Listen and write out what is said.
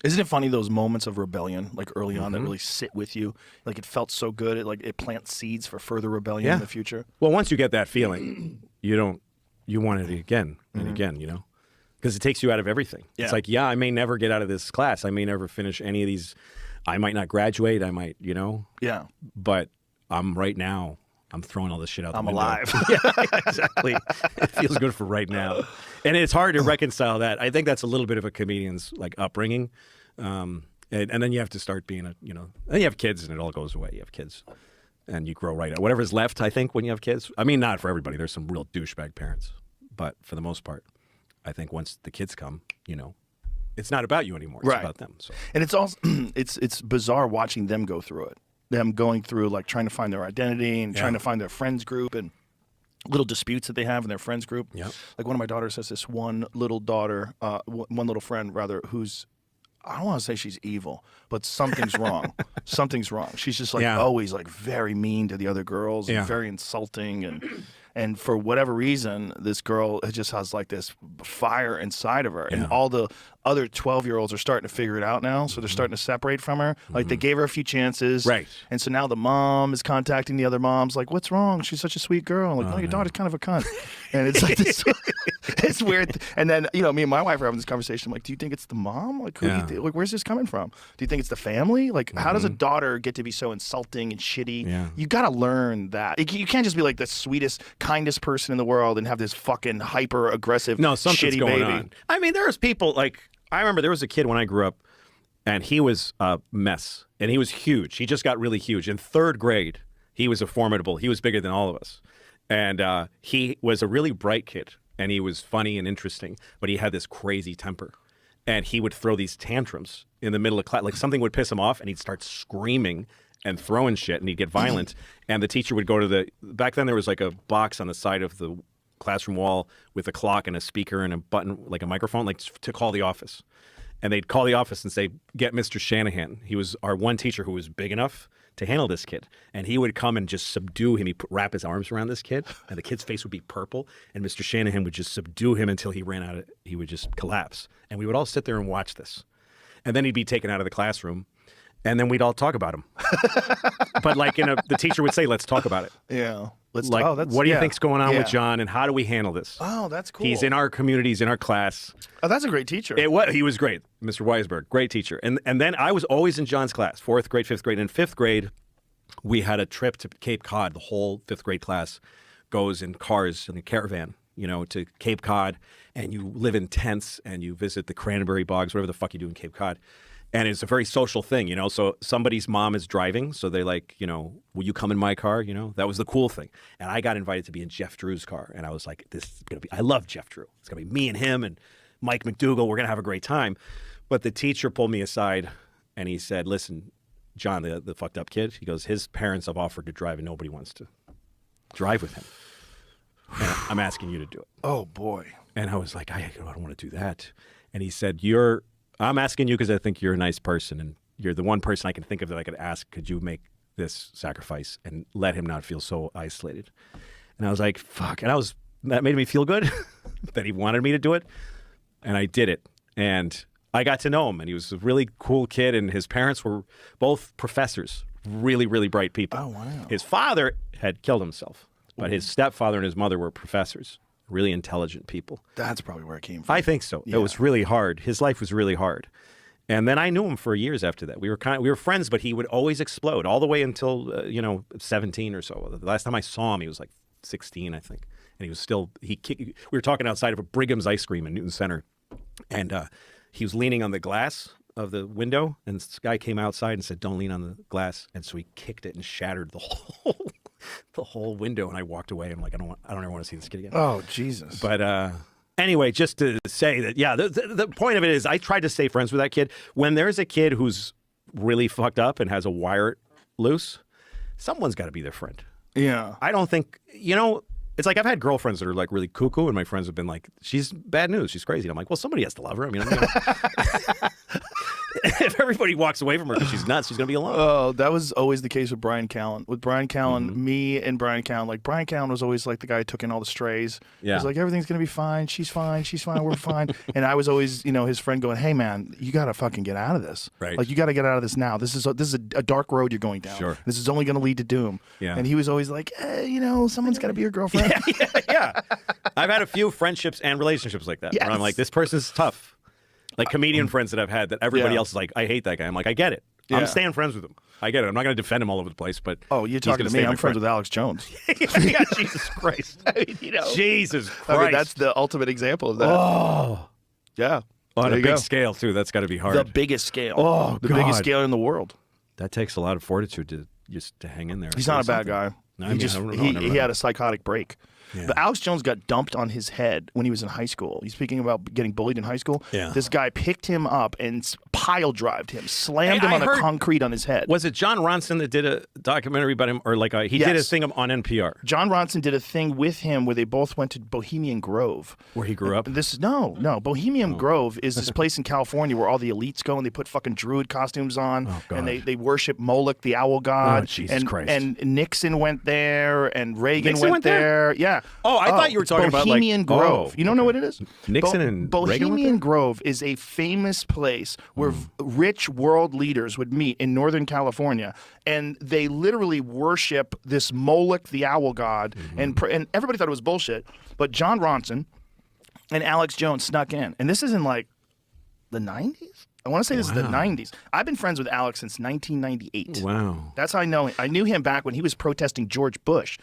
Isn't it funny, those moments of rebellion, like early on, that really sit with you? Like, it felt so good. It plants seeds for further rebellion in the future. Well, once you get that feeling, you want it again and again, you know? Because it takes you out of everything. Yeah. It's like, yeah, I may never get out of this class. I may never finish any of these. I might not graduate. I might, you know? Yeah. But I'm right now. I'm throwing all this shit out the window. I'm alive. Yeah, exactly. It feels good for right now. And it's hard to reconcile that. I think that's a little bit of a comedian's like upbringing. And then you have to start being then you have kids and it all goes away. You have kids and you grow right out. Whatever's left, I think, when you have kids. I mean, not for everybody. There's some real douchebag parents. But for the most part, I think once the kids come, you know, it's not about you anymore. It's about them. So. And it's also, it's bizarre watching them go through it. Them going through, like, trying to find their identity and trying to find their friends group and little disputes that they have in their friends group. Yep. Like, one of my daughters has this one little daughter, one little friend, rather, who's, I don't want to say she's evil, but something's wrong. Something's wrong. She's just, like, always, like, very mean to the other girls and very insulting. And for whatever reason, this girl just has, like, this fire inside of her. And all the other 12-year-olds are starting to figure it out now, so they're starting to separate from her. Like, they gave her a few chances. Right. And so now the mom is contacting the other moms, like, what's wrong? She's such a sweet girl. I'm like, no, your daughter's kind of a cunt. And it's like this, it's weird. And then, you know, me and my wife are having this conversation. I'm like, do you think it's the mom? Like, who do you like, where's this coming from? Do you think it's the family? Like, how does a daughter get to be so insulting and shitty? Yeah. You got to learn that. You can't just be like the sweetest, kindest person in the world and have this fucking hyper aggressive, something's shitty going baby. on. I mean, there's people like, I remember there was a kid when I grew up, and he was a mess, and he was huge. He just got really huge. In third grade, he was he was bigger than all of us. And he was a really bright kid, and he was funny and interesting, but he had this crazy temper. And he would throw these tantrums in the middle of class. Like, something would piss him off, and he'd start screaming and throwing shit, and he'd get violent. And the teacher would go to back then there was like a box on the side of the classroom wall with a clock and a speaker and a button, like a microphone, like to call the office. And they'd call the office and say, get Mr. Shanahan. He was our one teacher who was big enough to handle this kid. And he would come and just subdue him. He'd wrap his arms around this kid, and the kid's face would be purple. And Mr. Shanahan would just subdue him until he ran out of, he would just collapse. And we would all sit there and watch this. And then he'd be taken out of the classroom. And then we'd all talk about him. But like, the teacher would say, let's talk about it. Yeah. What do you think's going on with John, and how do we handle this? Oh, that's cool. He's in our community, he's in our class. Oh, that's a great teacher. He was great, Mr. Weisberg, great teacher. And then I was always in John's class, 4th grade, 5th grade. And in 5th grade, we had a trip to Cape Cod. The whole 5th grade class goes in cars in a caravan, to Cape Cod, and you live in tents, and you visit the cranberry bogs, whatever the fuck you do in Cape Cod. And it's a very social thing, So somebody's mom is driving, so they like, will you come in my car? That was the cool thing. And I got invited to be in Jeff Drew's car, and I was like, this is gonna be. I love Jeff Drew. It's gonna be me and him and Mike McDougal. We're gonna have a great time. But the teacher pulled me aside, and he said, "Listen, John, the fucked up kid." He goes, "His parents have offered to drive, and nobody wants to drive with him. And I'm asking you to do it." Oh boy. And I was like, I don't want to do that. And he said, I'm asking you because I think you're a nice person, and you're the one person I can think of that I could ask, could you make this sacrifice and let him not feel so isolated? And I was like, fuck. And that made me feel good that he wanted me to do it. And I did it. And I got to know him, and he was a really cool kid, and his parents were both professors, really, really bright people. Oh, wow. His father had killed himself, but his stepfather and his mother were professors. Really intelligent people. That's probably where it came from. I think so. Yeah. It was really hard. His life was really hard. And then I knew him for years after that. We were friends, but he would always explode all the way until 17 or so. The last time I saw him, he was like 16, I think. And he was still we were talking outside of a Brigham's ice cream in Newton Center, and he was leaning on the glass of the window, and this guy came outside and said, "Don't lean on the glass." And so he kicked it and shattered the whole window, and I walked away. I'm like, I don't ever want to see this kid again. Oh, Jesus. But anyway, just to say that, the point of it is I tried to stay friends with that kid. When there's a kid who's really fucked up and has a wire loose, someone's got to be their friend. Yeah. I don't think, it's like I've had girlfriends that are like really cuckoo, and my friends have been like, she's bad news, she's crazy. And I'm like, well, somebody has to love her. I mean, if everybody walks away from her because she's nuts, she's gonna be alone. Oh, that was always the case with Brian Callen. With Brian Callen, me and Brian Callen, like Brian Callen was always like the guy who took in all the strays. Yeah. He's like, everything's gonna be fine. She's fine. She's fine. We're fine. And I was always, his friend going, hey man, you gotta fucking get out of this. Right. Like you gotta get out of this now. This is a dark road you're going down. Sure. This is only gonna lead to doom. Yeah. And he was always like, someone's gotta be your girlfriend. Yeah. I've had a few friendships and relationships like that. Yes. Where I'm like, this person's tough. Like comedian friends that I've had that everybody else is like, I hate that guy. I'm like, I get it. Yeah. I'm staying friends with him. I get it. I'm not going to defend him all over the place, but Oh, you're talking to me. I'm friends with Alex Jones. Yeah, Jesus Christ. Jesus Christ. I mean, that's the ultimate example of that. Oh. Yeah. On There a you big go. scale, too. That's got to be hard. The biggest scale. Oh, the God. biggest scale in the world. That takes a lot of fortitude to hang in there. He's not a bad guy. No, he just he had a psychotic break. Yeah. But Alex Jones got dumped on his head when he was in high school. He's speaking about getting bullied in high school. Yeah. This guy picked him up and pile drived him, slammed him I on the heard- concrete on his head. Was it John Ronson that did a documentary about him, or like he did a Yes. thing on NPR John Ronson did a thing with him where they both went to Bohemian Grove. where he grew up? This is no. Bohemian Grove is this place in California where all the elites go and they put fucking druid costumes on and they worship Moloch, the owl god. Oh, Jesus and, Christ. And Nixon went there and Reagan Nixon went there? Yeah. Oh, I thought you were talking about, like- Bohemian Grove. Oh, You don't know what it is? Nixon and Reagan went Bohemian there? Grove is a famous place where rich world leaders would meet in Northern California, and they literally worship this Moloch, the owl god, and everybody thought it was bullshit. But John Ronson and Alex Jones snuck in, and this is in like the 90s. I want to say this is the 90s. I've been friends with Alex since 1998. Wow. That's how I know him. I knew him back when he was protesting George Bush.